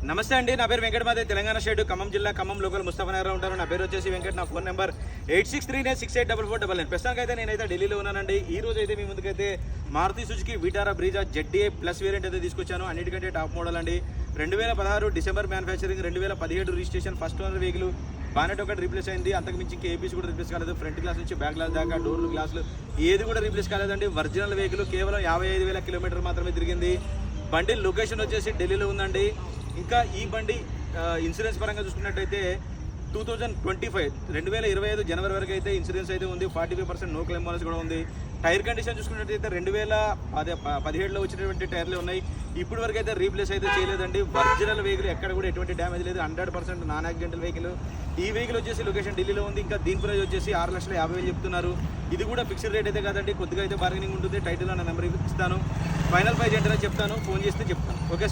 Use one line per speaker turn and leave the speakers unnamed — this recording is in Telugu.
నమస్తే అండి, నా పేరు వెంకటమాదే, తెలంగాణ స్టేట్ ఖమ్మం జిల్లా ఖమ్మం లోకల్ ముస్తాఫానగర్ ఉంటారు. నా పేరు వచ్చేసి వెంకట్. నా ఫోన్ నెంబర్ 8639684499. ప్రస్తుతానికి అయితే నేనైతే ఢిల్లీలో ఉన్నానండి. ఈ రోజు అయితే మీ ముందుకైతే Maruti Suzuki Vitara Brezza ZDA plus variant అయితే తీసుకొచ్చాను. అన్నిటికంటే టాప్ మోడల్ అండి. 2016 December manufacturing, 2017 registration, first owner vehicle. Bonnet ఒకటి రీప్లేస్ అయింది, అంతకు మించి ఇంకా ఏపీస్ కూడా రీప్లేస్ కాలేదు. ఫ్రంట్ గ్లాస్ నుంచి బ్యాక్ గ్లాస్ దాకా డోర్లు గ్లాసులు ఏది కూడా రీప్లేస్ కాలేదండి. ఒరిజినల్ వెహికల్ కేవలం 55,000 కిలోమీటర్ మాత్రమే తిరిగింది. బండి లొకేషన్ వచ్చేసి ఢిల్లీలో ఉందండి. ఇంకా ఈ బండి ఇన్సూరెన్స్ పరంగా చూసుకున్నట్టయితే 2025 జనవరి వరకు అయితే ఇన్సూరెన్స్ అయితే ఉంది. 45% నో క్లెయిమ్ బోనస్ కూడా ఉంది. టైర్ కండిషన్ చూసుకున్నట్టయితే 2017లో వచ్చినటువంటి టైర్లే ఉన్నాయి. ఇప్పుడు వరకు అయితే రీప్లేస్ అయితే చేయలేదండి. ఒరిజినల్ వెహికల్ ఎక్కడ కూడా ఎటువంటి డ్యామేజ్ లేదు. 100% నాన్ యాక్సిడెంటల్ వెహికల్. ఈ వెహికల్ వచ్చేసి లొకేషన్ ఢిల్లీలో ఉంది. ఇంకా దీని ప్రైస్ వచ్చేసి 6,50,000 చెప్తున్నారు. ఇది కూడా ఫిక్స్డ్ రేట్ అయితే కాదండి, కొద్దిగా అయితే బార్గెనింగ్ ఉంటుంది. టైటిల్ నా నెంబర్ ఇస్తాను. ఫైనల్ ప్రైస్ ఏంటనే చెప్తాను, ఫోన్ చేస్తే చెప్తాను. ఓకే.